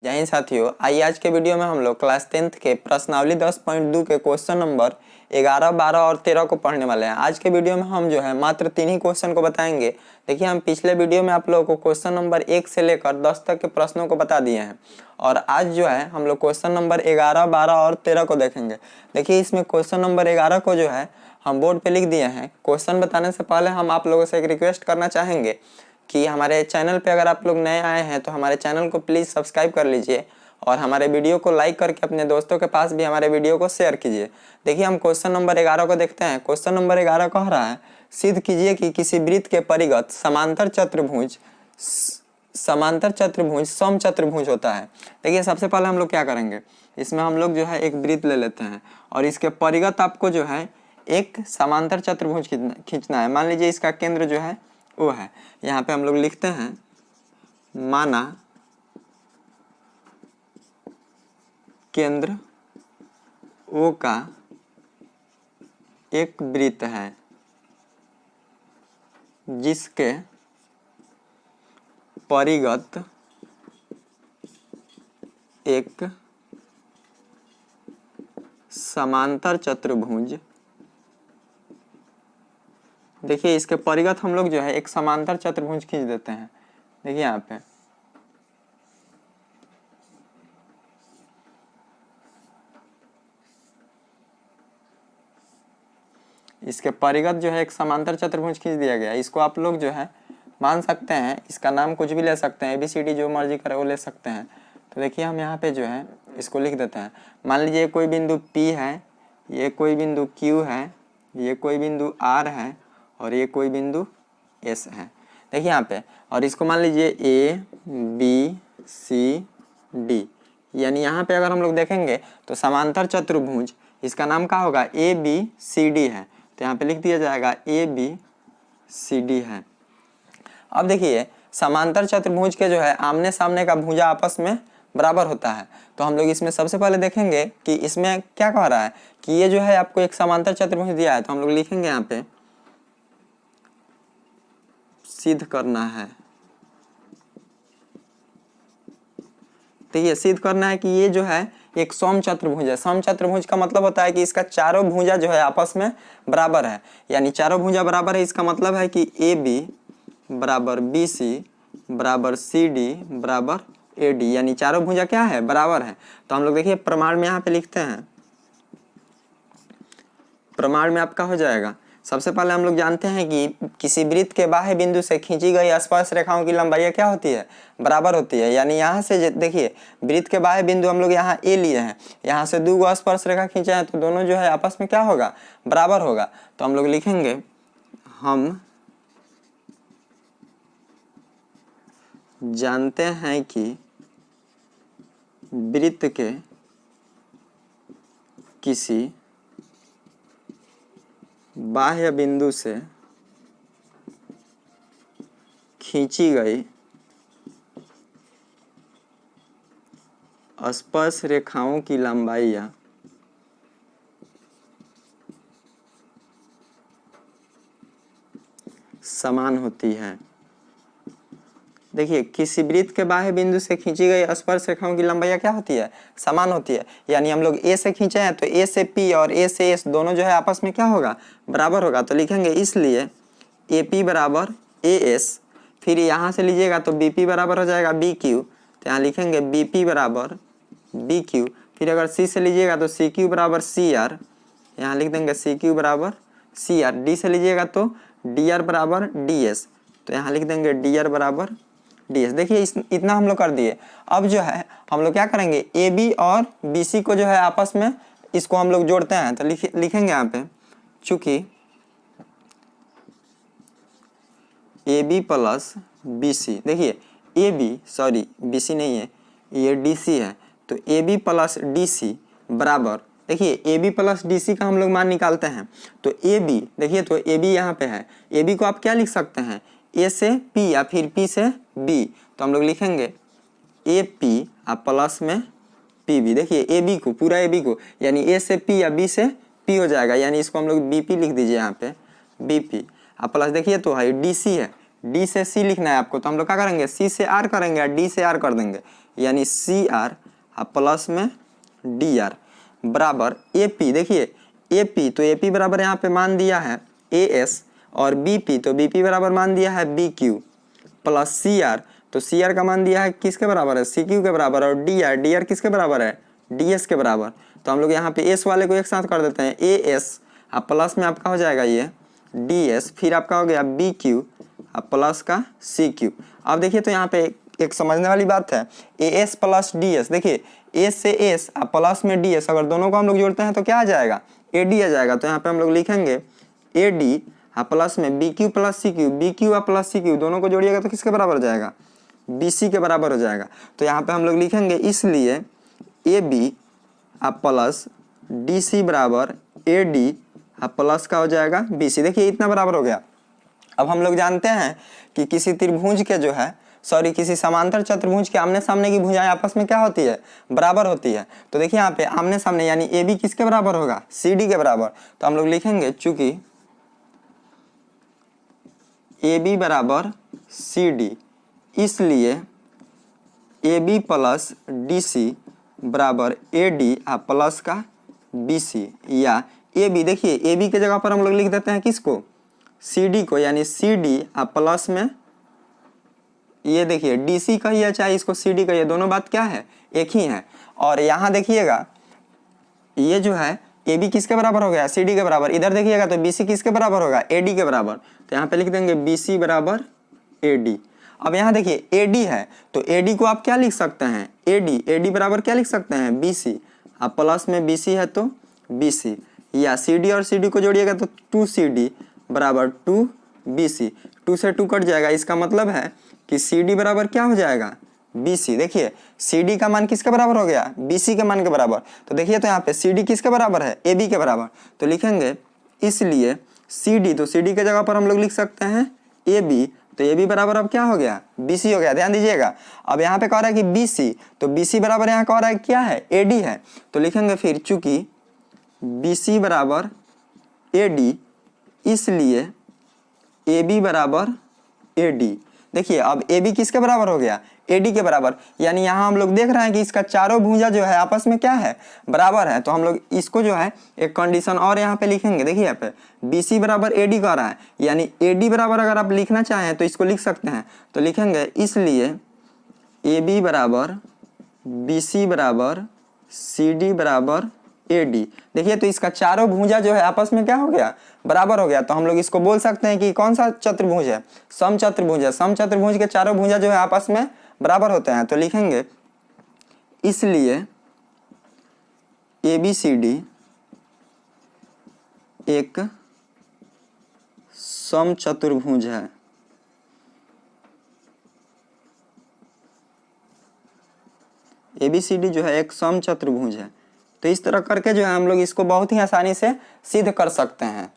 जय हिंद साथियों, आइए आज के वीडियो में हम लोग क्लास 10th के प्रश्नावली 10.2 के क्वेश्चन नंबर 11, 12 और 13 को पढ़ने वाले हैं। आज के वीडियो में हम जो है मात्र 3 ही क्वेश्चन को बताएंगे। देखिए, हम पिछले वीडियो में आप लोगों को क्वेश्चन नंबर 1 से लेकर 10 तक के प्रश्नों को बता दिए हैं और आज जो है हम लोग क्वेश्चन नंबर 11, 12 और 13 को देखेंगे। देखिए, इसमें क्वेश्चन नंबर 11 को जो है हम बोर्ड पे लिख दिए हैं। क्वेश्चन बताने से पहले हम आप लोगों से एक रिक्वेस्ट करना चाहेंगे कि हमारे चैनल पे अगर आप लोग नए आए हैं तो हमारे चैनल को प्लीज़ सब्सक्राइब कर लीजिए और हमारे वीडियो को लाइक करके अपने दोस्तों के पास भी हमारे वीडियो को शेयर कीजिए। देखिए, हम क्वेश्चन नंबर 11 को देखते हैं। क्वेश्चन नंबर 11 कह रहा है, सिद्ध कीजिए कि किसी वृत्त के परिगत समांतर चतुर्भुज समचतुर्भुज होता है। देखिए, सबसे पहले हम लोग क्या करेंगे, इसमें हम लोग जो है एक वृत्त ले लेते हैं और इसके परिगत आपको जो है एक समांतर चतुर्भुज खींचना है। मान लीजिए इसका केंद्र जो है वो है, यहाँ पे हम लोग लिखते हैं माना केंद्र O का एक वृत्त है जिसके परिगत एक समांतर चतुर्भुज। देखिए, इसके परिगत हम लोग जो है एक समांतर चतुर्भुज खींच देते हैं। देखिए यहाँ पे इसके परिगत जो है एक समांतर चतुर्भुज खींच दिया गया। इसको आप लोग जो है मान सकते हैं, इसका नाम कुछ भी ले सकते हैं, ABCD जो मर्जी करे वो ले सकते हैं। तो देखिए, हम यहाँ पे जो है इसको लिख देते हैं। मान लीजिए कोई बिंदु P है, ये कोई बिंदु Q है, ये कोई बिंदु R है और ये कोई बिंदु S है। देखिए यहाँ पे, और इसको मान लीजिए A, B, C, D, यानी यहाँ पे अगर हम लोग देखेंगे तो समांतर चतुर्भुज इसका नाम क्या होगा, ABCD है। तो यहाँ पे लिख दिया जाएगा ABCD है। अब देखिए, समांतर चतुर्भुज के जो है आमने सामने का भुजा आपस में बराबर होता है। तो हम लोग इसमें सबसे पहले देखेंगे कि इसमें क्या कह रहा है कि ये जो है आपको एक समांतर चतुर्भुज दिया है। तो हम लोग लिखेंगे यहाँ पे सिद्ध करना है। तो ये सिद्ध करना है कि ये जो है एक समचतुर्भुज है। समचतुर्भुज का मतलब होता है कि इसका चारों भुजा जो है आपस में बराबर है, यानी चारों भुजा बराबर है। इसका मतलब है कि AB बराबर BC बराबर CD बराबर AD, यानी चारों भुजा क्या है, बराबर है। तो हम लोग देखिए प्रमाण में यहाँ पे लिखते हैं। प्रमाण में आपका हो जाएगा, सबसे पहले हम लोग जानते हैं कि किसी वृत्त के बाह्य बिंदु से खींची गई स्पर्श रेखाओं की लंबाई क्या होती है, बराबर होती है। यानी यहाँ से देखिए, वृत्त के बाह्य बिंदु हम लोग यहाँ A लिए हैं, यहाँ से 2 स्पर्श रेखा खींचे हैं, तो दोनों जो है आपस में क्या होगा, बराबर होगा। तो हम लोग लिखेंगे, हम जानते हैं कि वृत्त के किसी बाह्य बिंदु से खींची गई स्पर्श रेखाओं की लंबाइयां समान होती है। देखिए, किसी वृत्त के बाह्य बिंदु से खींची गई स्पर्श रेखाओं की लंबाइयां क्या होती है, समान होती है। यानी हम लोग A से खींचे हैं तो A से P और A से S दोनों जो है आपस में क्या होगा, बराबर होगा। तो लिखेंगे इसलिए AP बराबर AS, फिर यहाँ से लीजिएगा तो BP बराबर हो जाएगा BQ, तो यहाँ लिखेंगे BP बराबर BQ। फिर अगर C से लीजिएगा तो CQ बराबर CR, यहाँ लिख देंगे CQ बराबर CR। D से लीजिएगा तो DR बराबर DS, तो यहाँ लिख देंगे DR बराबर DS। देखिए, इतना हम लोग कर दिए। अब जो है हम लोग क्या करेंगे, AB और BC को जो है आपस में इसको हम लोग जोड़ते हैं। तो लिखेंगे यहाँ पे, चूंकि AB प्लस BC, देखिए BC नहीं है, ये DC है, तो AB प्लस DC बराबर, देखिए AB प्लस DC का हम लोग मान निकालते हैं। तो AB, देखिए तो AB यहाँ पे है, AB को आप क्या लिख सकते हैं, A से P या फिर P से B। तो हम लोग लिखेंगे AP आप प्लस में PB। देखिए AB को, पूरा AB को, यानी A से P या B से P हो जाएगा, यानी इसको हम लोग BP लिख दीजिए यहाँ पे BP। आप प्लस देखिए तो है DC है, D से C लिखना है आपको, तो हम लोग क्या करेंगे, C से R करेंगे, D से R कर देंगे, यानी CR प्लस में DR बराबर AP। देखिए AP तो AP बराबर यहाँ पे मान दिया है AS और BP तो BP बराबर मान दिया है BQ प्लस CR तो CR का मान दिया है किसके बराबर है CQ के बराबर और DR किसके बराबर है DS के बराबर। तो हम लोग यहाँ पे S वाले को एक साथ कर देते हैं AS प्लस में आपका हो जाएगा ये DS फिर आपका हो गया BQ प्लस का CQ। अब देखिए तो यहाँ पे एक समझने वाली बात है AS प्लस DS। देखिए S से S प्लस में DS अगर दोनों को हम लोग जोड़ते हैं तो क्या आ जाएगा AD आ जाएगा। तो यहाँ पे हम लोग लिखेंगे AD प्लस में BQ plus CQ BQ plus CQ दोनों को जोड़िएगा तो किसके बराबर हो जाएगा BC के बराबर हो जाएगा। तो यहाँ पे हम लोग लिखेंगे इसलिए AB प्लस DC बराबर AD प्लस का हो जाएगा BC। देखिए इतना बराबर हो गया। अब हम लोग जानते हैं कि किसी त्रिभुज के जो है किसी समांतर चतुर्भुज के आमने सामने की भुजाएं आपस में क्या होती है बराबर होती है। तो देखिए यहाँ पे आमने सामने यानी AB किसके बराबर होगा CD के बराबर। तो हम लोग लिखेंगे चूंकि AB बराबर CD इसलिए AB प्लस DC बराबर AD प्लस का BC या AB। देखिए AB के जगह पर हम लोग लिख देते हैं किसको CD को यानी CD प्लस में ये देखिए DC कहिए चाहे इसको CD कहिए दोनों बात क्या है एक ही है। और यहाँ देखिएगा ये जो है AB किसके बराबर हो गया CD के बराबर। इधर देखिएगा तो BC किसके बराबर होगा AD के बराबर। तो यहाँ पे लिख देंगे BC बराबर AD। अब यहाँ देखिए AD है तो AD को आप क्या लिख सकते हैं AD बराबर क्या लिख सकते हैं BC प्लस में BC है तो BC या CD और CD को जोड़िएगा तो 2CD बराबर 2BC 2 से 2 कट जाएगा। इसका मतलब है कि CD बराबर क्या हो जाएगा BC। देखिए CD का मान किसके बराबर हो गया BC के मान के बराबर। तो देखिए तो यहाँ पे CD किसके बराबर है AB के बराबर। तो लिखेंगे इसलिए CD तो CD के जगह पर हम लोग लिख सकते हैं AB तो AB बराबर अब क्या हो गया BC हो गया। ध्यान दीजिएगा अब यहाँ पे कह रहा है कि BC तो BC बराबर यहाँ कह रहा है क्या है AD है। तो लिखेंगे फिर चूंकि BC बराबर AD इसलिए AB बराबर AD। देखिए अब AB किसके बराबर हो गया AD के बराबर। यानी यहाँ हम लोग देख रहे हैं कि इसका चारों भुजा जो है आपस में क्या है बराबर है। तो हम लोग इसको जो है एक कंडीशन और यहाँ पे लिखेंगे। देखिए यहाँ पे BC बराबर AD कह रहा है यानी AD बराबर अगर आप लिखना चाहें तो इसको लिख सकते हैं। तो लिखेंगे इसलिए AB बराबर BC बराबर CD बराबर AD। देखिए तो इसका चारों भुजा जो है आपस में क्या हो गया बराबर हो गया। तो हम लोग इसको बोल सकते हैं कि कौन सा चतुर्भुज है समचतुर्भुज है। समचतुर्भुज के चारों भुजा जो है आपस में बराबर होते हैं। तो लिखेंगे इसलिए ABCD एक समचतुर्भुज है। ABCD जो है एक समचतुर्भुज है। तो इस तरह करके जो है हम लोग इसको बहुत ही आसानी से सिद्ध कर सकते हैं।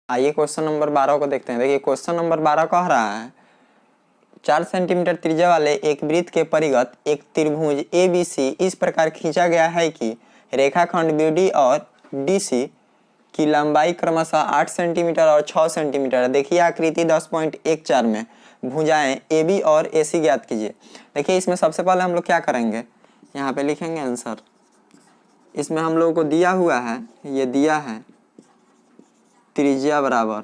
आइए क्वेश्चन नंबर 12 को देखते हैं। देखिए क्वेश्चन नंबर 12 कह रहा है 4 सेंटीमीटर त्रिज्या वाले एक वृत्त के परिगत एक त्रिभुज ABC इस प्रकार खींचा गया है कि रेखाखंड BD और DC की लंबाई क्रमशः 8 सेंटीमीटर और 6 सेंटीमीटर है। देखिए आकृति 10.14 में भुजाएं AB और AC ज्ञात कीजिए। देखिए इसमें सबसे पहले हम लोग क्या करेंगे यहाँ पे लिखेंगे आंसर। इसमें हम लोगों को दिया हुआ है ये दिया है त्रिज्या बराबर।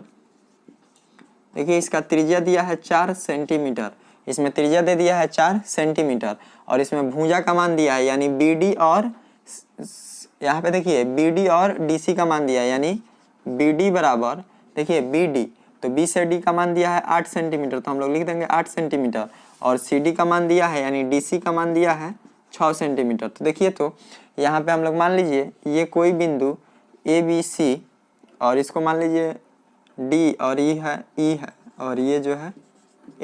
देखिए इसका त्रिज्या दिया है 4 सेंटीमीटर। इसमें त्रिज्या दे दिया है 4 सेंटीमीटर और इसमें भुजा का मान दिया है यानी BD और यहाँ पे देखिए BD और DC का मान दिया है यानी BD बराबर देखिए BD तो B से D का मान दिया है 8 सेंटीमीटर। तो हम लोग लिख देंगे 8 सेंटीमीटर और CD का मान दिया है यानी DC का मान दिया है 6 सेंटीमीटर। तो देखिए तो यहाँ पे हम लोग मान लीजिए ये कोई बिंदु ABC और इसको मान लीजिए D और E है और ये जो है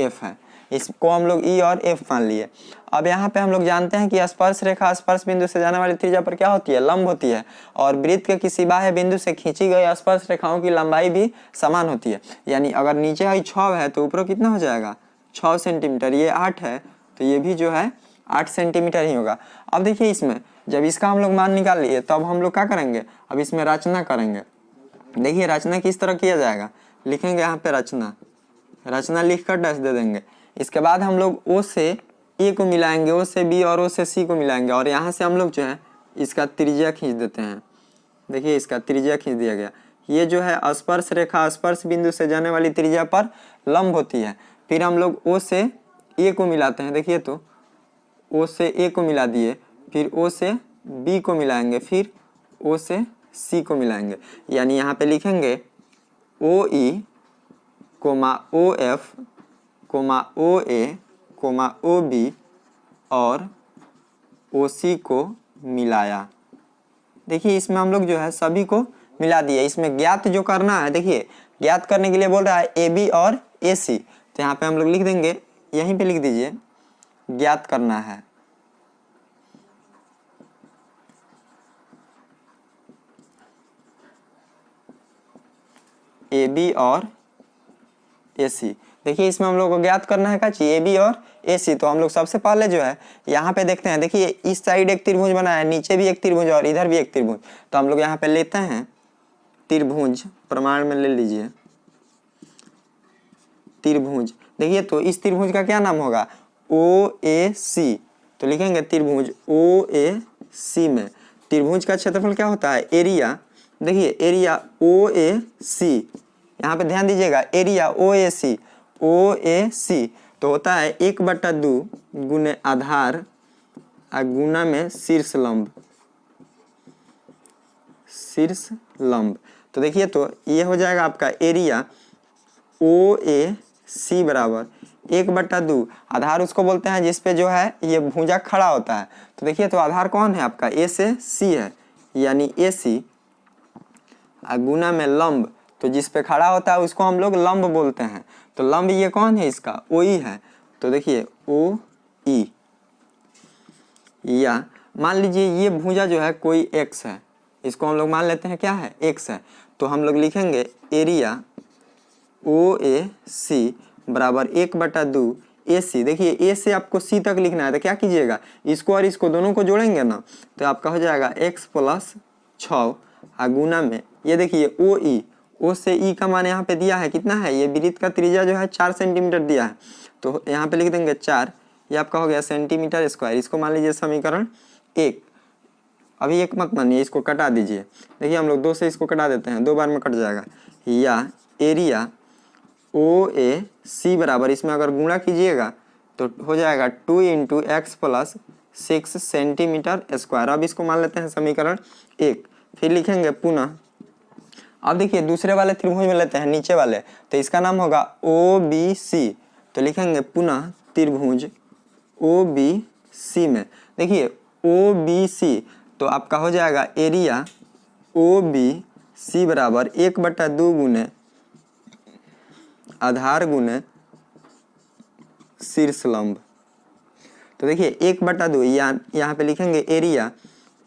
F है। इसको हम लोग E और F मान लिए। अब यहाँ पे हम लोग जानते हैं कि स्पर्श रेखा स्पर्श बिंदु से जाने वाली त्रिज्या पर क्या होती है लंब होती है और वृत्त के किसी बाह्य बिंदु से खींची गई स्पर्श रेखाओं की लंबाई भी समान होती है। यानी अगर नीचे ही 6 है तो ऊपर कितना हो जाएगा 6 सेंटीमीटर। ये 8 है तो ये भी जो है 8 सेंटीमीटर ही होगा। अब देखिए इसमें जब इसका हम लोग मान निकाल लिए तब हम लोग क्या करेंगे अब इसमें रचना करेंगे। देखिए रचना किस तरह किया जाएगा लिखेंगे यहाँ पे रचना लिखकर डैश दे देंगे। इसके बाद हम लोग O से ए को मिलाएंगे, ओ से बी और ओ से सी को मिलाएंगे और यहाँ से हम लोग जो है इसका त्रिज्या खींच देते हैं। देखिए इसका त्रिज्या खींच दिया गया। ये जो है स्पर्श रेखा स्पर्श बिंदु से जाने वाली त्रिज्या पर लंब होती है। फिर हम लोग ओ से ए को मिलाते हैं। देखिए तो ओ से ए को मिला दिए, फिर ओ से बी को मिलाएंगे, फिर ओ से सी को मिलाएंगे। यानी यहाँ पे लिखेंगे O E comma O F comma O A comma O B और ओ सी को मिलाया। देखिए इसमें हम लोग जो है सभी को मिला दिए। इसमें ज्ञात जो करना है, देखिए ज्ञात करने के लिए बोल रहा है ए बी और ए सी, तो यहाँ पे हम लोग लिख देंगे, यहीं पे लिख दीजिए ज्ञात करना है। ए बी और ए सी। देखिए इसमें हम लोग को ज्ञात करना है क्या चाहिए, ए बी और ए सी। तो हम लोग सबसे पहले जो है यहाँ पे देखते हैं। देखिए इस साइड एक त्रिभुज बना है, नीचे भी एक त्रिभुज और इधर भी एक त्रिभुज। तो हम लोग यहाँ पे लेते हैं त्रिभुज, प्रमाण में ले लीजिए त्रिभुज। देखिए तो इस त्रिभुज का क्या नाम होगा, ओ ए सी। तो लिखेंगे त्रिभुज ओ ए सी में त्रिभुज का क्षेत्रफल क्या होता है, एरिया। देखिए एरिया ओ ए सी, यहाँ पे ध्यान दीजिएगा, एरिया ओ ए सी, ओ ए सी तो होता है 1/2 गुने आधार गुना में शीर्ष लंब, शीर्ष लंब। तो देखिए तो ये हो जाएगा आपका एरिया ओ ए सी बराबर 1/2। आधार उसको बोलते हैं जिसपे जो है ये भुजा खड़ा होता है। तो देखिए तो आधार कौन है आपका, ए से सी है, यानी ए सी गुना में लंब। तो जिस पे खड़ा होता है उसको हम लोग लंब बोलते हैं। तो लंब ये कौन है, इसका ओ ई है। तो देखिए ओ ई, या मान लीजिए ये भुजा जो है कोई एक्स है, इसको हम लोग मान लेते हैं क्या है, एक्स है। तो हम लोग लिखेंगे एरिया ओ ए सी बराबर 1/2 ए सी। देखिए ए से आपको सी तक लिखना है, तो क्या कीजिएगा, इसको और इसको दोनों को जोड़ेंगे ना, तो आपका हो जाएगा x + 6 गुना में, ये देखिए ओ ई, ओ से ई का मान यहाँ पे दिया है कितना है, ये वृत्त का त्रिज्या जो है 4 सेंटीमीटर दिया है। तो यहाँ पे लिख देंगे 4, ये आपका हो गया सेंटीमीटर स्क्वायर। इसको मान लीजिए समीकरण 1। अभी एक मत मानिए, इसको कटा दीजिए। देखिए हम लोग 2 से इसको कटा देते हैं, 2 बार में कट जाएगा। या एरिया ओ ए सी बराबर, इसमें अगर गुणा कीजिएगा तो हो जाएगा 2 × x + 6 सेंटीमीटर स्क्वायर। अब इसको मान लेते हैं समीकरण 1। फिर लिखेंगे पुनः, अब देखिए दूसरे वाले त्रिभुज में लेते हैं, नीचे वाले, तो इसका नाम होगा ओ बी सी। तो लिखेंगे पुनः त्रिभुज ओ बी सी में, देखिए ओ बी सी तो आपका हो जाएगा एरिया ओ बी सी बराबर 1/2 गुने आधार गुने शीर्ष लंब। तो देखिए 1/2, यहाँ पे लिखेंगे एरिया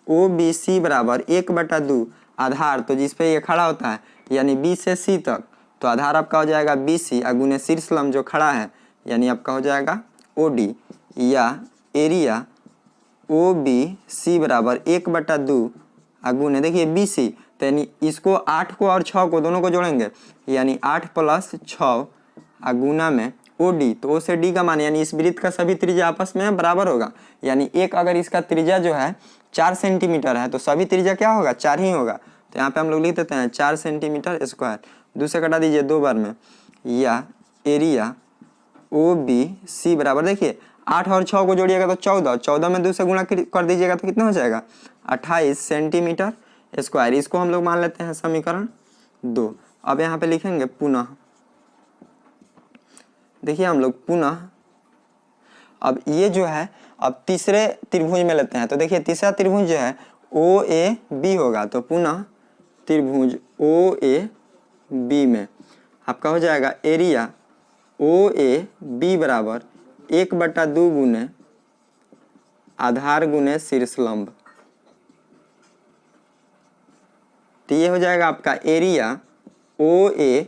ओ बी सी बराबर 1/2 आधार, तो जिस पे ये खड़ा होता है यानी बी से सी तक, तो आधार आपका हो जाएगा बी सी गुने शीर्ष लंब जो खड़ा है यानी आपका हो जाएगा ओ डी। या एरिया ओ बी सी बराबर 1/2 गुने, देखिए बी सी, तो यानी इसको 8 को और 6 को दोनों को जोड़ेंगे, यानी 8 + 6 गुना में ओ डी। तो ओ से डी का मान यानी इस वृत्त का सभी त्रिज्या आपस में बराबर होगा। यानी एक अगर इसका त्रिज्या जो है 4 सेंटीमीटर है तो सभी त्रिज्या क्या होगा, 4 ही होगा। तो यहाँ पे हम लोग लिख देते हैं 4 सेंटीमीटर स्क्वायर। दूसरे कटा दीजिए 2 बार में। या एरिया ओ बी सी बराबर, देखिए 8 और 6 को जोड़िएगा तो 14, 14 में 2 से गुणा कर दीजिएगा तो कितना हो जाएगा, 28 सेंटीमीटर स्क्वायर। इसको हम लोग मान लेते हैं समीकरण 2। अब यहाँ पे लिखेंगे पुनः, देखिए हम लोग पुनः, अब ये जो है अब तीसरे त्रिभुज में लेते हैं। तो देखिए तीसरा त्रिभुज जो है ओ ए बी होगा। तो पुनः त्रिभुज ओ ए बी में आपका हो जाएगा एरिया ओ ए बी बराबर 1/2 गुने आधार गुने शीर्ष लंब। तो ये हो जाएगा आपका एरिया ओ ए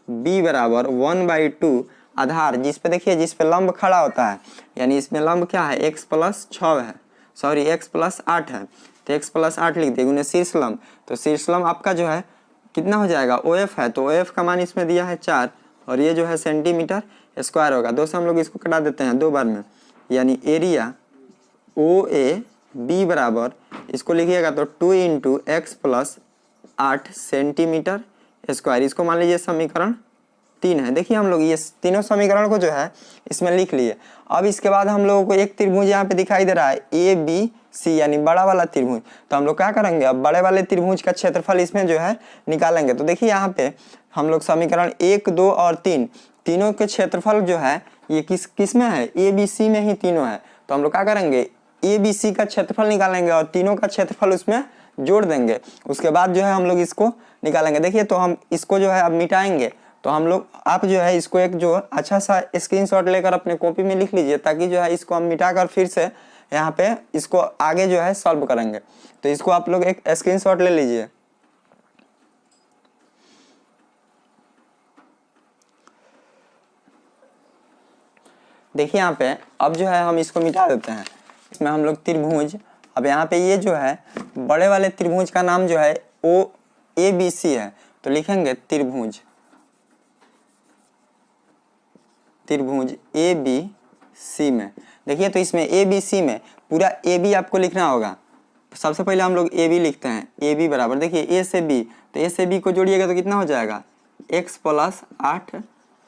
बी बराबर 1/2 आधार, जिस पे देखिए जिस पे लंब खड़ा होता है, यानी इसमें लंब क्या है, x + 6 है, सॉरी x + 8 है। तो x + 8 लिख दिए गुने शीर्ष लंब। तो शीर्ष लंब आपका जो है कितना हो जाएगा, OF है, तो OF का मान इसमें दिया है 4 और ये जो है सेंटीमीटर स्क्वायर होगा। 2 से हम लोग इसको कटा देते हैं 2 बार में। यानी एरिया ओ ए बी बराबर इसको लिखिएगा तो 2 into x plus 8 centimetre square. इसको मान लीजिए समीकरण 3 है। देखिए हम लोग ये तीनों समीकरण को जो है इसमें लिख लिए। अब इसके बाद हम लोगों को एक त्रिभुज यहाँ पे दिखाई दे रहा है ए बी सी, यानी बड़ा वाला त्रिभुज। तो हम लोग क्या करेंगे, अब बड़े वाले त्रिभुज का क्षेत्रफल इसमें जो है निकालेंगे। तो देखिए यहाँ पे हम लोग समीकरण 1, 2 और 3 तीनों के क्षेत्रफल जो है ये किस में है, ए बी सी में ही तीनों है। तो हम लोग क्या करेंगे, ए बी सी का क्षेत्रफल निकालेंगे और तीनों का क्षेत्रफल उसमें जोड़ देंगे। उसके बाद जो है हम लोग इसको निकालेंगे। देखिए तो हम इसको जो है अब मिटाएंगे। तो हम लोग आप जो है इसको एक जो अच्छा सा स्क्रीनशॉट लेकर अपने कॉपी में लिख लीजिए, ताकि जो है इसको हम मिटाकर फिर से यहाँ पे इसको आगे जो है सॉल्व करेंगे। तो इसको आप लोग एक स्क्रीनशॉट ले लीजिए। देखिए यहाँ पे अब जो है हम इसको मिटा देते हैं। इसमें हम लोग त्रिभुज, अब यहाँ पे ये जो है बड़े वाले त्रिभुज का नाम जो है ओ ए बी सी है। तो लिखेंगे त्रिभुज ए बी सी में। देखिए तो इसमें ए बी सी में पूरा ए बी आपको लिखना होगा। सबसे पहले हम लोग ए बी लिखते हैं। ए बी बराबर देखिए ए से बी, तो ए से बी को जोड़िएगा तो कितना हो जाएगा, x प्लस 8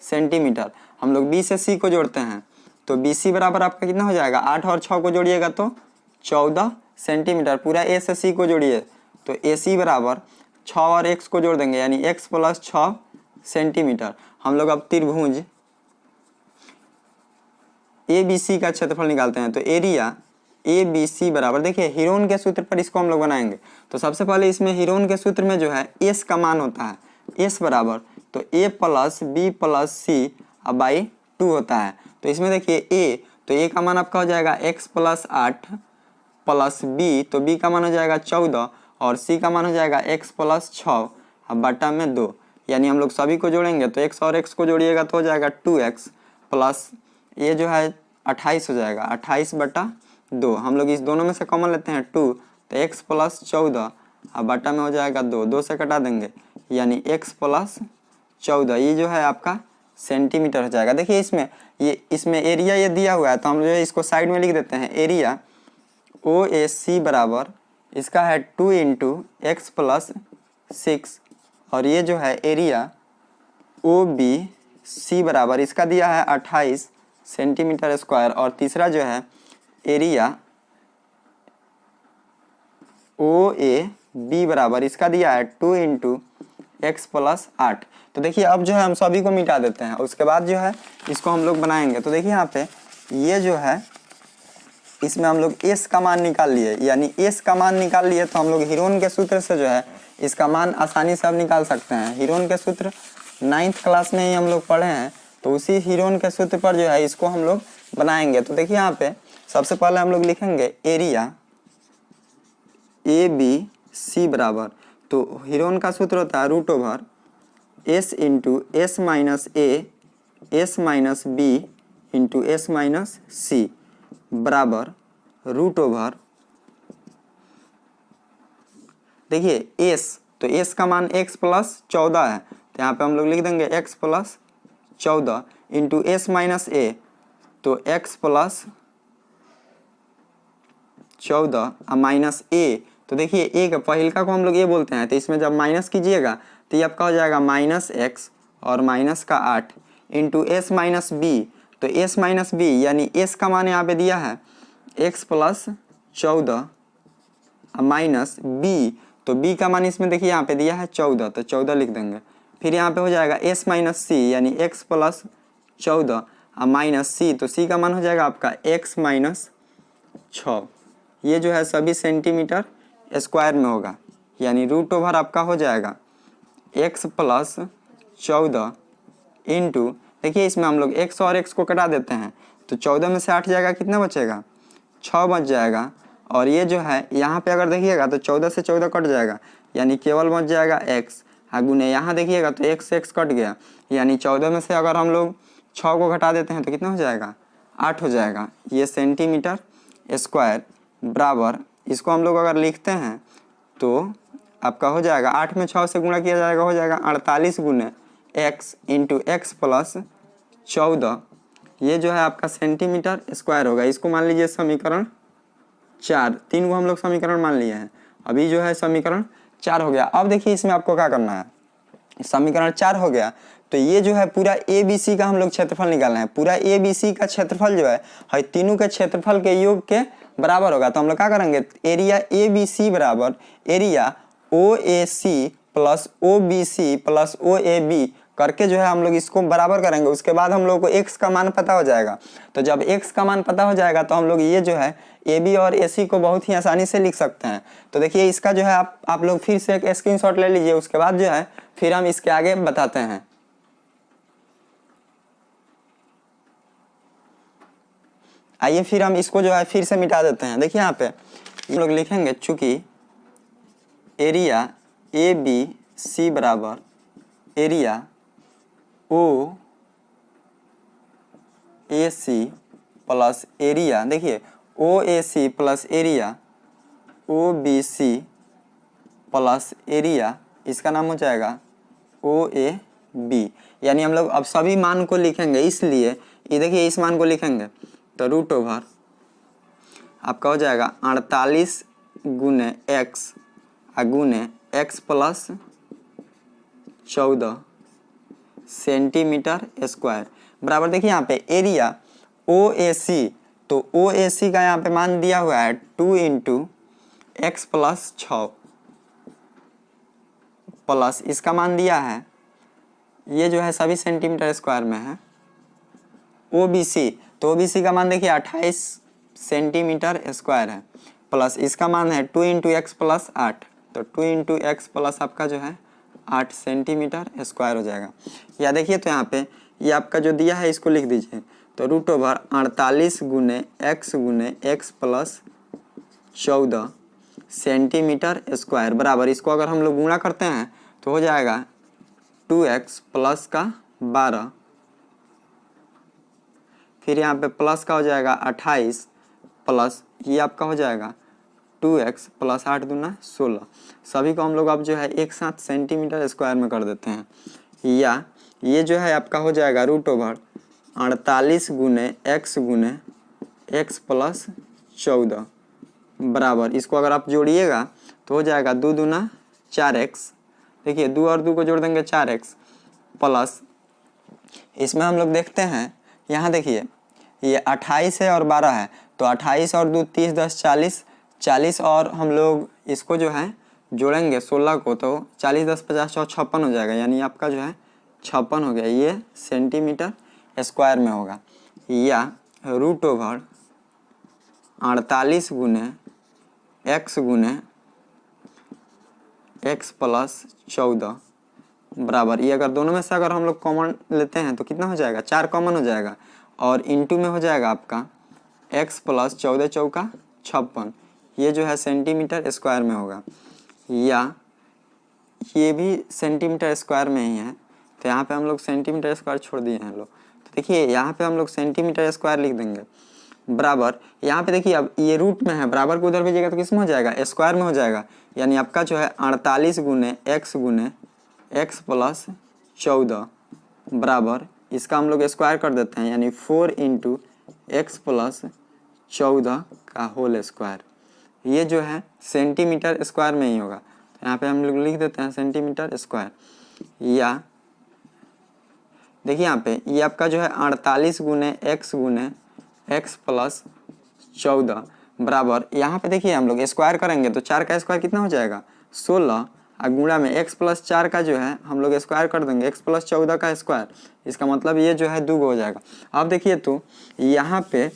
सेंटीमीटर। हम लोग बी से सी को जोड़ते हैं तो बी सी बराबर आपका कितना हो जाएगा, 8 और 6 को जोड़िएगा तो 14 सेंटीमीटर। पूरा ए से सी को जोड़िए तो ए सी बराबर 6 और x को जोड़ देंगे, यानी x प्लस 6 सेंटीमीटर। हम लोग अब त्रिभुज ए बी सी का क्षेत्रफल निकालते हैं। तो एरिया ए बी सी बराबर देखिए हीरोन के सूत्र पर इसको हम लोग बनाएंगे। तो सबसे पहले इसमें हीरोन के सूत्र में जो है एस का मान होता है, एस बराबर तो ए प्लस बी प्लस सी अब बाई 2 होता है। तो इसमें देखिए ए, तो ए का मान आपका हो जाएगा x प्लस 8 प्लस बी, तो बी का मान हो जाएगा 14 और सी का मान हो जाएगा x प्लस 6 अब बटा में 2, यानी हम लोग सभी को जोड़ेंगे तो x और x को जोड़िएगा तो हो जाएगा 2x प्लस ये जो है 28 हो जाएगा, 28 बटा 2। हम लोग इस दोनों में से कॉमन लेते हैं 2, तो x प्लस 14 अब बटा में हो जाएगा 2, 2 से कटा देंगे यानी x प्लस 14, ये जो है आपका सेंटीमीटर हो जाएगा। देखिए इसमें एरिया ये दिया हुआ है, तो हम जो है इसको साइड में लिख देते हैं। एरिया ओ ए सी बराबर इसका है 2 इंटू एक्स प्लस 6 और ये जो है एरिया ओ बी सी बराबर इसका दिया है 28 सेंटीमीटर स्क्वायर और तीसरा जो है एरिया ओ ए बी बराबर इसका दिया है 2 इंटू एक्स प्लस 8। तो देखिए अब जो है हम सभी को मिटा देते हैं, उसके बाद जो है इसको हम लोग बनाएंगे। तो देखिए यहाँ पे ये जो है इसमें हम लोग एस का मान निकाल लिए, यानी एस का मान निकाल लिए तो हम लोग हीरोन के सूत्र से जो है इसका मान आसानी से अब निकाल सकते हैं। हीरोन के सूत्र 9th क्लास में ही हम लोग पढ़े हैं, तो उसी हीरोन के सूत्र पर जो है इसको हम लोग बनाएंगे। तो देखिए यहाँ पे सबसे पहले हम लोग लिखेंगे एरिया ए बी सी बराबर, तो हीरोन का सूत्र होता है root over S into S minus A S minus B into S minus C बराबर रूट ओवर देखिए एस, तो एस का मान x प्लस 14 है, तो यहाँ पे हम लोग लिख देंगे x plus 14 into S minus A, तो x प्लस 14 माइनस ए, तो देखिए ए का पहिलका को हम लोग ये बोलते हैं, तो इसमें जब माइनस कीजिएगा तो ये आपका हो जाएगा माइनस एक्स और माइनस का 8 इंटू एस माइनस बी, तो एस माइनस बी यानी एस का मान यहाँ पे दिया है x प्लस 14 माइनस बी, तो बी का मान इसमें देखिए यहाँ पे दिया है 14, तो 14 लिख देंगे। फिर यहाँ पे हो जाएगा s माइनस सी यानी x प्लस 14 माइनस सी, तो सी का मान हो जाएगा आपका x माइनस 6। ये जो है सभी सेंटीमीटर स्क्वायर में होगा, यानी रूट ओवर आपका हो जाएगा x प्लस 14 इंटू देखिए इसमें हम लोग x और x को कटा देते हैं, तो 14 में से 8 जाएगा, कितना बचेगा 6 बच जाएगा। और ये जो है यहाँ पे अगर देखिएगा तो 14 से 14 कट जाएगा, यानी केवल बच जाएगा x, गुने यहाँ देखिएगा तो x से x कट गया, यानी 14 में से अगर हम लोग 6 को घटा देते हैं तो कितना हो जाएगा 8 हो जाएगा। ये सेंटीमीटर स्क्वायर बराबर, इसको हम लोग अगर लिखते हैं तो आपका हो जाएगा 8 में 6 से गुणा किया जाएगा, हो जाएगा 48 गुने x इंटू एक्स प्लस 14 ये जो है आपका सेंटीमीटर स्क्वायर होगा। इसको मान लीजिए समीकरण 4, 3 को हम लोग समीकरण मान लिए हैं, अभी जो है समीकरण 4 हो गया। अब देखिए इसमें आपको क्या करना है, समीकरण 4 हो गया तो ये जो है पूरा ABC का हम लोग क्षेत्रफल निकालना है। पूरा ABC का क्षेत्रफल जो है तीनों के क्षेत्रफल के योग के बराबर होगा। तो हम लोग क्या करेंगे, एरिया ABC बराबर area OAC plus OBC plus OAB करके जो है हम लोग इसको बराबर करेंगे। उसके बाद हम लोग को x का मान पता हो जाएगा। तो जब x का मान पता हो जाएगा तो हम लोग ये जो है AB और AC को बहुत ही आसानी से लिख सकते हैं। तो देखिए इसका जो है आप लोग फिर से एक स्क्रीनशॉट ले लीजिए, उसके बाद जो है फिर हम इसके आगे बताते हैं। आइए फिर हम इसको जो है फिर से मिटा देते हैं। देखिए यहाँ पे हम लोग लिखेंगे चूंकि एरिया ABC बराबर एरिया OAC प्लस एरिया, देखिए OAC plus area OBC plus area, इसका नाम हो जाएगा OAB। यानी हम लोग अब सभी मान को लिखेंगे, इसलिए ये देखिए इस मान को लिखेंगे तो रूट ओवर आपका हो जाएगा 48 गुने x गुने x प्लस 14 सेंटीमीटर स्क्वायर बराबर। देखिए यहाँ पे एरिया OAC, तो OAC का यहाँ पे मान दिया हुआ है 2 इंटू x प्लस 6 प्लस इसका मान दिया है, ये जो है सभी सेंटीमीटर स्क्वायर में है OBC, तो OBC का मान देखिए 28 सेंटीमीटर स्क्वायर है प्लस इसका मान है 2 इंटू एक्स प्लस 8, तो 2 इंटू एक्स प्लस आपका जो है 8 सेंटीमीटर स्क्वायर हो जाएगा। या देखिए तो यहाँ पे ये आपका जो दिया है इसको लिख दीजिए, तो रूट ओवर 48 गुने एक्स प्लस 14 सेंटीमीटर स्क्वायर बराबर, इसको अगर हम लोग गुणा करते हैं तो हो जाएगा 2x प्लस का 12, फिर यहाँ पे प्लस का हो जाएगा 28 प्लस ये आपका हो जाएगा 2x प्लस 8 दूना 16। सभी को हम लोग अब जो है एक साथ सेंटीमीटर स्क्वायर में कर देते हैं। या ये जो है आपका हो जाएगा रूट ओवर 48 गुने एक्स प्लस 14 बराबर, इसको अगर आप जोड़िएगा तो हो जाएगा 2 दूना 4x, देखिए 2 और 2 को जोड़ देंगे 4x प्लस इसमें हम लोग देखते हैं यहाँ देखिए ये 28 है और 12 है, तो 28 और 2 30 10 40 और हम लोग इसको जो है जोड़ेंगे 16 को, तो 40 10 50 और 56 हो जाएगा, यानी आपका जो है 56 हो गया। ये सेंटीमीटर स्क्वायर में होगा। या रूट ओवर 48 गुने एक्स प्लस 14 बराबर, ये अगर दोनों में से अगर हम लोग कॉमन लेते हैं तो कितना हो जाएगा, 4 कॉमन हो जाएगा और इनटू में हो जाएगा आपका x प्लस 14 चौका 56, ये जो है सेंटीमीटर स्क्वायर में होगा। या ये भी सेंटीमीटर स्क्वायर में ही है, तो यहाँ पे हम लोग सेंटीमीटर स्क्वायर छोड़ दिए हैं लोग, तो देखिए यहाँ पे हम लोग सेंटीमीटर स्क्वायर लिख देंगे बराबर। यहाँ पे देखिए अब ये रूट में है, बराबर को उधर भेजिएगा तो किस में हो जाएगा, स्क्वायर में हो जाएगा, यानी आपका जो है 48 गुने एक्स प्लस 14 बराबर, इसका हम लोग स्क्वायर कर देते हैं, यानी 4 इंटू एक्स प्लस 14 का होल स्क्वायर, ये जो है सेंटीमीटर स्क्वायर में ही होगा। तो यहाँ पे हम लोग लिख देते हैं सेंटीमीटर स्क्वायर। या देखिए यहाँ पे ये आपका जो है 48 गुने एक्स प्लस 14 बराबर, यहाँ पे देखिए हम लोग स्क्वायर करेंगे तो 4 का स्क्वायर कितना हो जाएगा 16, और गुणा में x प्लस 4 का जो है हम लोग स्क्वायर कर देंगे x प्लस 14 का स्क्वायर, इसका मतलब ये जो है 2 हो जाएगा। अब देखिए तो यहाँ पे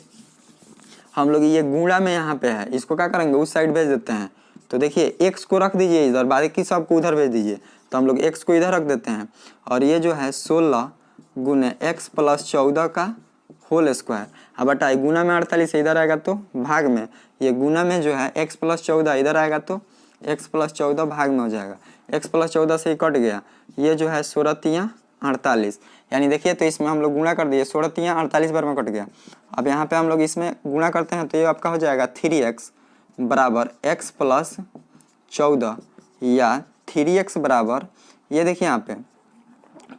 हम लोग ये गुणा में यहाँ पे है, इसको क्या करेंगे उस साइड भेज देते हैं, तो देखिए x को रख दीजिए इधर, बाकी सबको उधर भेज दीजिए, तो हम लोग x को इधर रख देते हैं और ये जो है 16 गुने एक्स प्लस 14 का होल स्क्वायर। अब बटाई गुना में 48 इधर आएगा तो भाग में, ये गुना में जो है x प्लस 14 इधर आएगा तो x प्लस 14 भाग में हो जाएगा, x प्लस 14 से ही कट गया, ये जो है 16 तियाँ 48, यानी देखिए तो इसमें हम लोग गुणा कर दिए 16 तियाँ 48 बार में कट गया। अब यहाँ पे हम लोग इसमें गुणा करते हैं तो ये आपका हो जाएगा 3x बराबर x प्लस 14, या 3x बराबर ये देखिए यहाँ पे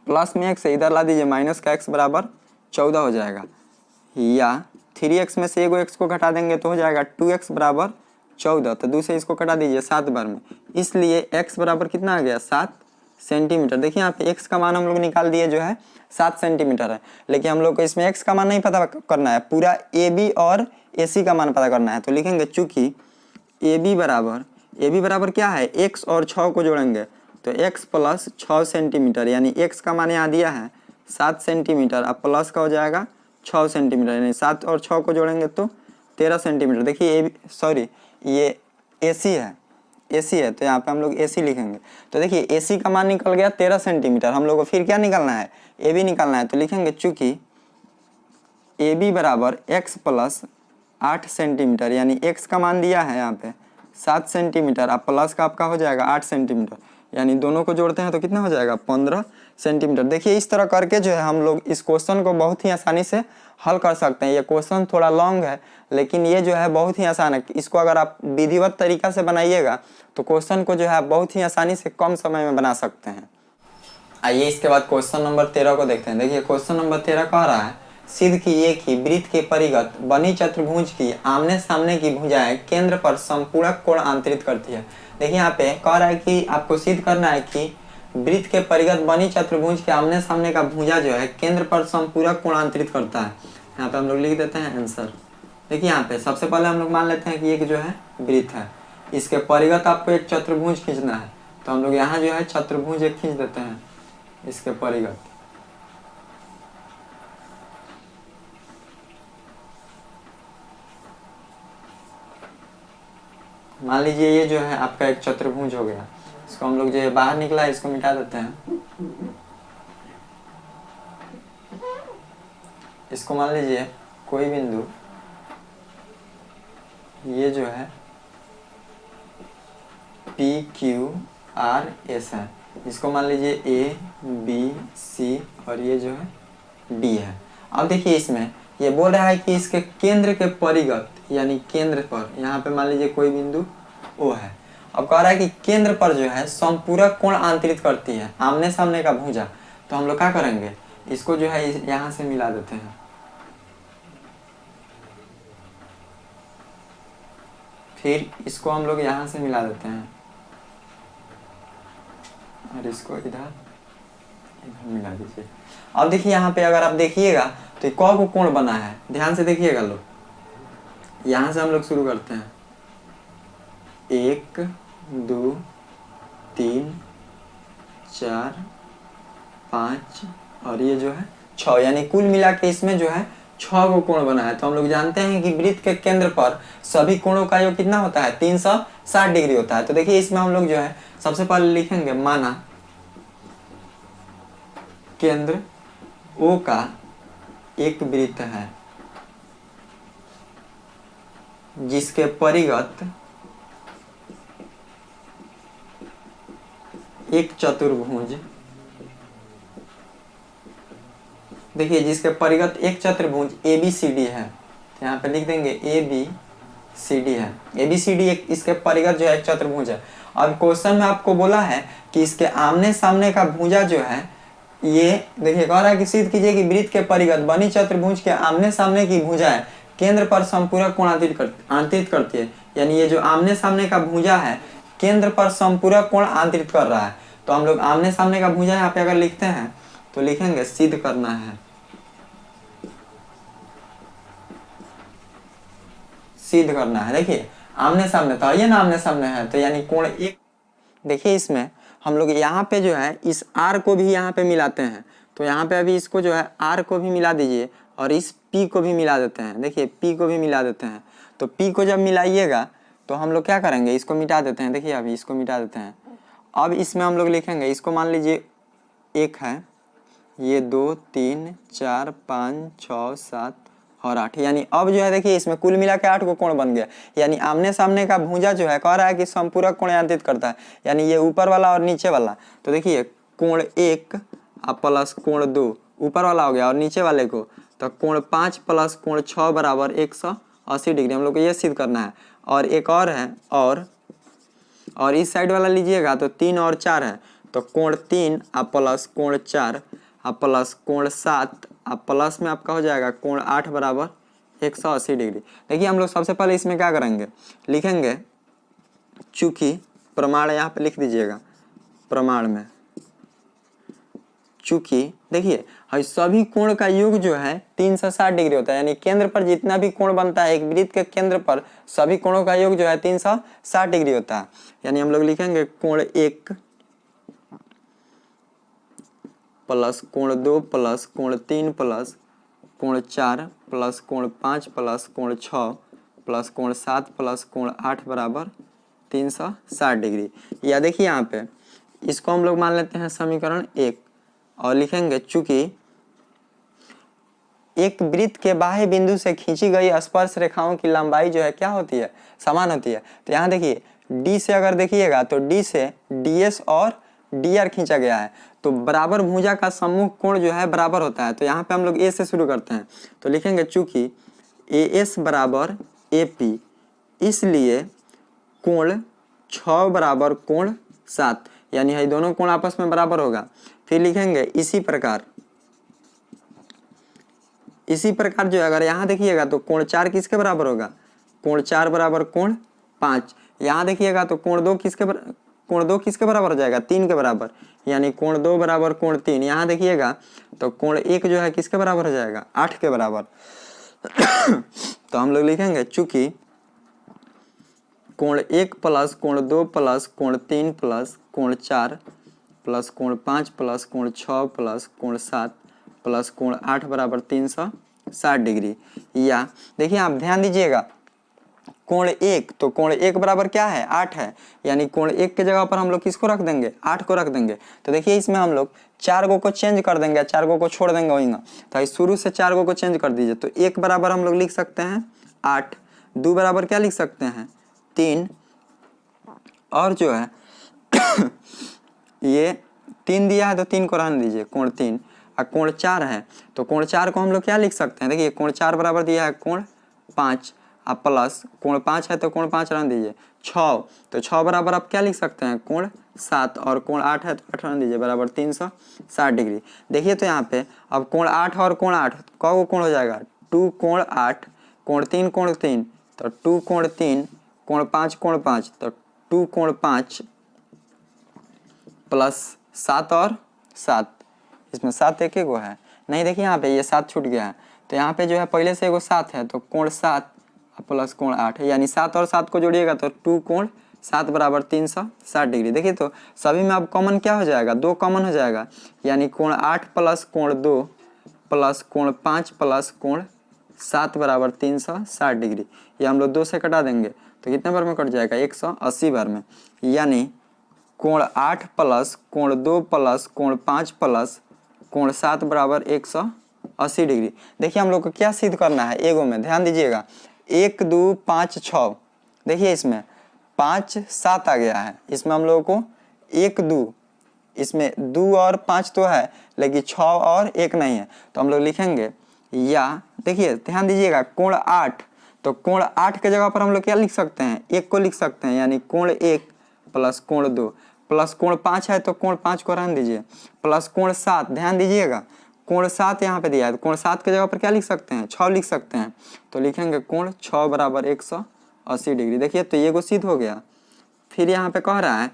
प्लस में x इधर ला दीजिए माइनस का x बराबर 14 हो जाएगा, या 3x में से एगो x को घटा देंगे तो हो जाएगा 2x बराबर 14। तो दूसरे इसको कटा दीजिए 7 बार में, इसलिए x बराबर कितना आ गया 7 सेंटीमीटर। देखिए यहाँ पे x का मान हम लोग निकाल दिए जो है 7 सेंटीमीटर है, लेकिन हम लोग को इसमें x का मान नहीं पता करना है, पूरा AB और AC का मान पता करना है। तो लिखेंगे चूंकि AB बराबर क्या है, x और 6 को जोड़ेंगे तो x प्लस 6 सेंटीमीटर, यानी x का मान यहाँ दिया है 7 सेंटीमीटर, अब प्लस का हो जाएगा 6 सेंटीमीटर, यानी 7 और 6 को जोड़ेंगे तो 13 सेंटीमीटर। देखिए ये AC है तो यहाँ पे हम लोग AC लिखेंगे। तो देखिए AC का मान निकल गया 13 सेंटीमीटर, हम लोग को फिर क्या निकालना है, AB निकालना है। तो लिखेंगे चूंकि AB बराबर x प्लस 8 सेंटीमीटर, यानी x का मान दिया है यहाँ पे 7 सेंटीमीटर, अब प्लस का आपका हो जाएगा 8 सेंटीमीटर, यानी दोनों को जोड़ते हैं तो कितना हो जाएगा 15 सेंटीमीटर। देखिए इस तरह करके जो है हम लोग इस क्वेश्चन को बहुत ही आसानी से हल कर सकते हैं। ये क्वेश्चन थोड़ा लॉन्ग है लेकिन ये जो है बहुत ही आसान है। इसको अगर आप विधिवत तरीका से बनाइएगा तो क्वेश्चन को जो है बहुत ही आसानी से कम समय में बना सकते हैं। आइए इसके बाद क्वेश्चन नंबर 13 को देखते हैं। देखिए क्वेश्चन नंबर 13 कह रहा है सिद्ध कीजिए कि वृत्त के परिगत बनी चतुर्भुज की आमने सामने की भुजाएं केंद्र पर संपूरक कोण अंतरित करती है। देखिए यहाँ पे कह रहा है कि आपको सिद्ध करना है कि वृत्त के परिगत बनी चतुर्भुज के आमने सामने का भुजा जो है केंद्र पर संपूरक कोण अंतरित करता है। यहाँ पे हम लोग लिख देते हैं आंसर। देखिए यहाँ पे सबसे पहले हम लोग मान लेते हैं कि एक जो है वृत्त है, इसके परिगत आपको एक चतुर्भुज खींचना है। तो हम लोग यहाँ जो है चतुर्भुज एक खींच देते हैं इसके परिगत। मान लीजिए ये जो है आपका एक चतुर्भुज हो गया, इसको हम लोग जो बाहर निकला है इसको मिटा देते हैं। इसको मान लीजिए कोई बिंदु ये जो है PQRS है, इसको मान लीजिए ABC और ये जो है D है। अब देखिए इसमें ये बोल रहा है कि इसके केंद्र के परिगत यानी केंद्र पर यहाँ पे मान लीजिए कोई बिंदु O है। अब कह रहा है कि केंद्र पर जो है संपूरक कोण अंतरित करती है आमने सामने का भुजा। तो हम लोग क्या करेंगे, इसको जो है यहाँ से मिला देते हैं। फिर इसको हम लोग यहाँ से मिला देते हैं और इसको इधर मिला दीजिए। अब देखिए यहाँ पे अगर आप देखिएगा तो ये कौ कोण बना है, ध्यान से देखिएगा लोग। यहाँ से हम लोग शुरू करते हैं 1 2 3 4 5 और ये जो है 6, यानी कुल मिला के इसमें जो है 6 को कोण बना है। तो हम लोग जानते हैं कि वृत्त के केंद्र पर सभी कोणों का योग कितना होता है 360 डिग्री होता है। तो देखिए इसमें हम लोग जो है सबसे पहले लिखेंगे माना केंद्र O का एक वृत्त है जिसके परिगत एक चतुर्भुज, देखिए जिसके परिगत एक चतुर्भुज ABCD है, तो यहाँ पे लिख देंगे ABCD है। ABCD एक इसके परिगत जो है एक चतुर्भुज है। अब क्वेश्चन में आपको बोला है कि इसके आमने सामने का भुजा जो है ये देखिए कह रहा है कि सिद्ध कीजिए कि वृत्त के परिगत बनी चतुर्भुज के आमने सामने की भुजाएं केंद्र पर संपूरक कोण अंतरित करती है। यानी ये जो आमने सामने का भुजा है केंद्र पर संपूरक कोण अंतरित कर रहा है। तो हम लोग आमने सामने का भुजा यहाँ पे अगर लिखते हैं तो लिखेंगे सिद्ध करना है, सिद्ध करना है। देखिए आमने सामने तो ये ना आमने सामने है तो यानी कोण एक। देखिए इसमें हम लोग यहाँ पे जो है इस R को भी यहाँ पे मिलाते हैं। तो यहाँ पे अभी इसको जो है R को भी मिला दीजिए और इस P को भी मिला देते हैं। देखिए P को भी मिला देते हैं। तो P को जब मिलाइएगा तो हम लोग क्या करेंगे, इसको मिटा देते हैं। देखिए अभी इसको मिटा देते हैं। अब इसमें हम लोग लिखेंगे, इसको मान लीजिए 1 है, ये 2 3 4 5 6 7 और 8, यानी अब जो है देखिए इसमें कुल मिला के 8 को कोण बन गया। यानी आमने सामने का भुजा जो है कह रहा है कि संपूरक कोण अंतरित करता है, यानी ये ऊपर वाला और नीचे वाला। तो देखिए कोण 1 प्लस कोण 2 ऊपर वाला हो गया और नीचे वाले को तो कोण 5 प्लस कोण 6 बराबर 180 डिग्री। हम लोग को ये सिद्ध करना है। और एक और है और इस साइड वाला लीजिएगा तो 3 और 4 है तो कोण 3 प्लस कोण 4 अब प्लस कोण 7, अब प्लस में आपका हो जाएगा कोण 8 बराबर 180 डिग्री। देखिए हम लोग सबसे पहले इसमें क्या करेंगे, लिखेंगे चूंकि प्रमाण, यहाँ पे लिख दीजिएगा प्रमाण में, चूंकि देखिए सभी कोण का योग जो है 360 डिग्री होता है, यानी केंद्र पर जितना भी कोण बनता है एक वृत्त के केंद्र पर सभी कोणों का योग जो है 360 डिग्री होता है। यानी हम लोग लिखेंगे कोण 1 प्लस कोण 2 प्लस कोण 3 प्लस कोण 4 प्लस कोण 5 प्लस कोण 6 प्लस कोण 7 प्लस कोण 8 बराबर 360 डिग्री। या देखिए यहाँ पे इसको हम लोग मान लेते हैं समीकरण 1 और लिखेंगे चूंकि एक वृत्त के बाह्य बिंदु से खींची गई स्पर्श रेखाओं की लंबाई जो है क्या होती है, समान होती है। तो यहाँ देखिए डी से अगर देखिएगा तो डी से डीएस और डीआर खींचा गया है, तो बराबर भुजा का सम्मुख कोण जो है बराबर होता है। तो यहाँ पे हम लोग ए से शुरू करते हैं, तो लिखेंगे चूंकि ए एस बराबर ए पी, इसलिए कोण 6 बराबर कोण 7, यानी ये दोनों कोण आपस में बराबर होगा। फिर लिखेंगे इसी प्रकार जो अगर यहाँ देखिएगा तो कोण 4 किसके बराबर होगा, कोण 4 बराबर कोण 5। यहाँ देखिएगा तो कोण 2 किसके बराबर हो जाएगा, 3 के बराबर, यानी कोण 2 बराबर कोण 3। यहाँ देखिएगा तो कोण 1 जो है किसके बराबर हो जाएगा, 8 के बराबर। तो हम लोग लिखेंगे चूंकि कोण 1 प्लस कोण 2 प्लस कोण 3 प्लस कोण 4 प्लस कोण 5 प्लस कोण 6 प्लस कोण 7 प्लस कोण 8 बराबर 360 डिग्री। या देखिए आप ध्यान दीजिएगा कोण 1, तो कोण 1 बराबर क्या है, 8 है, यानी कोण 1 के जगह पर हम लोग किसको रख देंगे, 8 को रख देंगे। तो देखिए इसमें हम लोग 4 को चेंज कर देंगे, 4 को छोड़ देंगे वहीं, तो शुरू से 4 को चेंज कर दीजिए। तो 1 बराबर हम लोग लिख सकते हैं 8, 2 बराबर क्या लिख सकते हैं 3, और जो है ये 3 दिया है तो 3 को रहने दीजिए, कोण 3। और कोण 4 है तो कोण 4 को हम लोग क्या लिख सकते हैं, देखिए कोण 4 बराबर दिया है कोण 5, अब प्लस कोण 5 है तो कोण 5 रहने दीजिए, 6, तो 6 बराबर आप क्या लिख सकते हैं कोण 7, और कोण 8 है तो 8 रहने दीजिए बराबर 360 डिग्री। देखिए तो यहाँ पे अब कोण 8 और कोण 8 कौ कोण हो जाएगा, 2 कोण 8 कोण 3 कोण 3, तो 2 कोण 3 कोण 5 कोण 5, तो 2 कोण 5 प्लस 7 और 7, इसमें 7 एक को है नहीं, देखिए यहाँ पे ये 7 छूट गया है, तो यहाँ पे जो है पहले से एगो 7 है, तो कोण 7 प्लस कोण 8 है, यानी 7 और 7 को जोड़िएगा तो 2 कोण 7 बराबर 360 डिग्री। देखिए तो सभी में अब कॉमन क्या हो जाएगा, 2 कॉमन हो जाएगा, यानी कोण 8 प्लस कोण 2 प्लस कोण 5 प्लस कोण 7 बराबर 360 डिग्री। ये हम लोग 2 से कटा देंगे तो कितने बार में कट जाएगा, 180 बार में, यानी कोण 8 प्लस कोण 2 प्लस कोण 5 प्लस कोण 7 बराबर 180 डिग्री। देखिए हम लोग को क्या सिद्ध करना है, एगो में ध्यान दीजिएगा, 1 2 5 6, देखिए इसमें 5 7 आ गया है, इसमें हम लोगों को 1 2, इसमें 2 और 5 तो है लेकिन 6 और 1 नहीं है, तो हम लोग लिखेंगे, या देखिए ध्यान दीजिएगा कोण 8, तो कोण 8 के जगह पर हम लोग क्या लिख सकते हैं, 1 को लिख सकते हैं, यानी कोण 1 प्लस कोण 2 प्लस कोण 5 है तो कोण 5 को रहने दीजिए, प्लस कोण 7, ध्यान दीजिएगा कोण 7 यहाँ पे दिया है, तो कोण 7 के जगह पर क्या लिख सकते हैं, 6 लिख सकते हैं, तो लिखेंगे कोण 6 बराबर 180 डिग्री। देखिए तो ये को सिद्ध हो गया। फिर यहाँ पे कह रहा है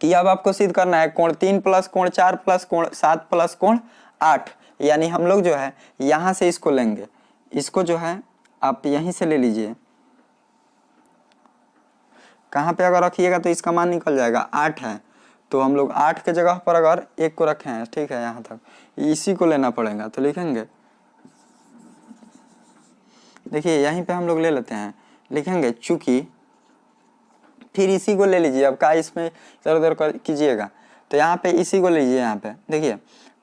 कि अब आपको सिद्ध करना है कोण 3 प्लस कोण 4 प्लस कोण 7 प्लस कोण 8, यानी हम लोग जो है यहाँ से इसको लेंगे, इसको जो है आप यहीं से ले लीजिए, कहाँ पे अगर रखिएगा तो इसका मान निकल जाएगा, 8 है तो हम लोग 8 के जगह पर अगर 1 को रखे हैं, ठीक है, यहाँ तक इसी को लेना पड़ेगा, तो लिखेंगे, देखिए यहीं पे हम लोग ले लेते हैं, लिखेंगे चूंकि, फिर इसी को ले लीजिए, अब का इसमें इधर उधर कीजिएगा, तो यहाँ पे इसी को लीजिए, यहाँ पे देखिए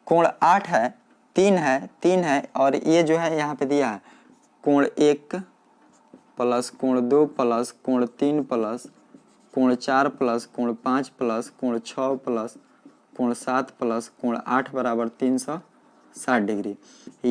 कोण 8 है, 3 है, 3 है, और ये जो है यहाँ पे दिया है कोण 1 प्लस कोण 2 प्लस कोण 3 प्लस कोण 4 प्लस कोण 5 प्लस कोण 6 प्लस कोण 7 प्लस कोण 8 बराबर 360 डिग्री।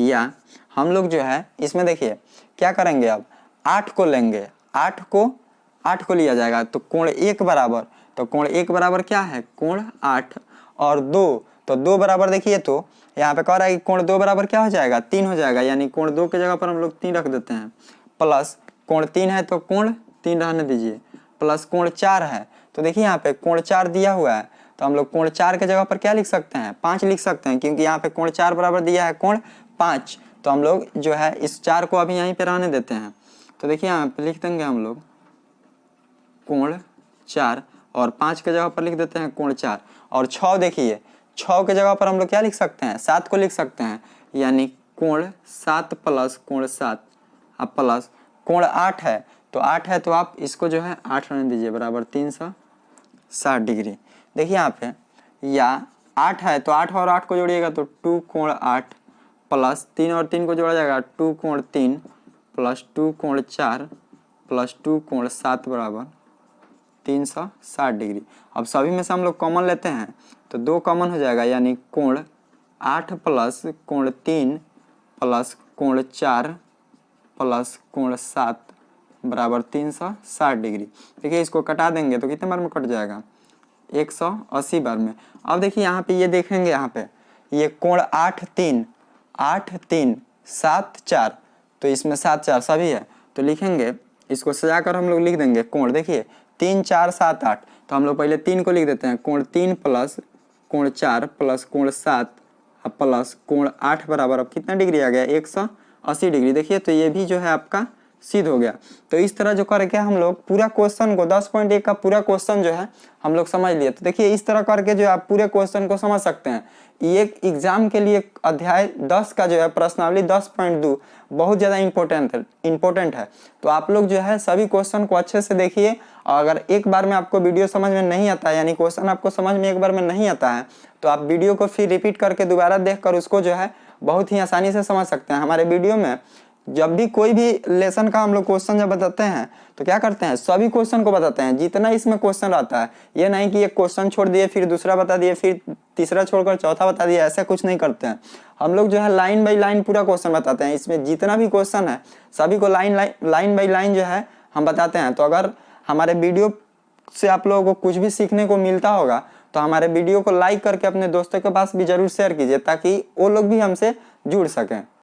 या हम लोग जो है इसमें देखिए क्या करेंगे, अब 8 को लेंगे, 8 को लिया जाएगा, तो कोण 1 बराबर, तो कोण 1 बराबर क्या है, कोण 8 और 2, तो 2 बराबर देखिए, तो यहाँ पे कह रहा है कि कोण 2 बराबर क्या हो जाएगा, 3 हो जाएगा, यानी कोण 2 के जगह पर हम लोग 3 रख देते हैं, प्लस कोण 3 है तो कोण 3 रहने दीजिए, प्लस कोण 4 है तो देखिए यहाँ पे कोण 4 दिया हुआ है, तो हम लोग कोण 4 के जगह पर क्या लिख सकते हैं, 5 लिख सकते हैं, क्योंकि यहाँ पे कोण 4 बराबर दिया है कोण 5। तो हम लोग जो है इस 4 को अभी यहीं पे रहने देते हैं। तो देखिए यहाँ पे लिख देंगे हम लोग कोण 4 और 5 के जगह पर लिख देते हैं कोण 4 और 6 देखिए 6 के जगह पर हम लोग क्या लिख सकते हैं, 7 को लिख सकते हैं, यानी कोण 7 प्लस कोण 7 अब प्लस कोण 8 है तो 8 है तो आप इसको जो है 8 रहने दीजिए बराबर 360 डिग्री। देखिए यहाँ पे या 8 है तो 8 और 8 को जोड़िएगा तो 2 कोण 8 प्लस 3 और 3 को जोड़ा जाएगा 2 कोण 3 प्लस 2 कोण 4 प्लस 2 कोण 7 बराबर 360 डिग्री। अब सभी में से हम लोग कॉमन लेते हैं तो 2 कॉमन हो जाएगा, यानी कोण 8 प्लस कोण 3 प्लस कोण 4 प्लस कोण 7 बराबर 360 डिग्री। देखिए इसको कटा देंगे तो कितने बार में कट जाएगा, 180 बार में। अब देखिए यहाँ पे ये देखेंगे, यहाँ पे ये कोण 8 3 7 4 तो इसमें 7 4 सभी है, तो लिखेंगे इसको सजाकर हम लोग लिख देंगे कोण, देखिए 3 4 7 8 तो हम लोग पहले 3 को लिख देते हैं, कोण 3 प्लस कोण 4 प्लस कोण 7 प्लस कोण 8 बराबर अब कितना डिग्री आ गया, 180 डिग्री। देखिए तो ये भी जो है आपका सिद्ध हो गया। तो इस तरह जो करके हम लोग पूरा क्वेश्चन को 10.1 का पूरा क्वेश्चन जो है हम लोग समझ लिए। तो देखिए इस तरह करके जो आप पूरे क्वेश्चन को समझ सकते हैं। ये एग्जाम के लिए अध्याय 10 का जो है प्रश्नावली 10.2 बहुत ज़्यादा इम्पोर्टेंट है। तो आप लोग जो है सभी क्वेश्चन को अच्छे से देखिए, और अगर एक बार में आपको वीडियो समझ में नहीं आता है, यानी क्वेश्चन आपको समझ में एक बार में नहीं आता है, तो आप वीडियो को फिर रिपीट करके दोबारा देखकर उसको जो है बहुत ही आसानी से समझ सकते हैं। हमारे वीडियो में जब भी कोई भी लेसन का हम लोग क्वेश्चन जब बताते हैं तो क्या करते हैं, सभी क्वेश्चन को बताते हैं जितना इसमें क्वेश्चन रहता है। ये नहीं कि एक क्वेश्चन छोड़ दिए फिर दूसरा बता दिए फिर तीसरा छोड़कर चौथा बता दिया, ऐसा कुछ नहीं करते हैं। हम लोग जो है लाइन बाई लाइन पूरा क्वेश्चन बताते हैं। इसमें जितना भी क्वेश्चन है सभी को लाइन बाई लाइन जो है हम बताते हैं। तो अगर हमारे वीडियो से आप लोगों को कुछ भी सीखने को मिलता होगा तो हमारे वीडियो को लाइक करके अपने दोस्तों के पास भी जरूर शेयर कीजिए, ताकि वो लोग भी हमसे जुड़ सकें।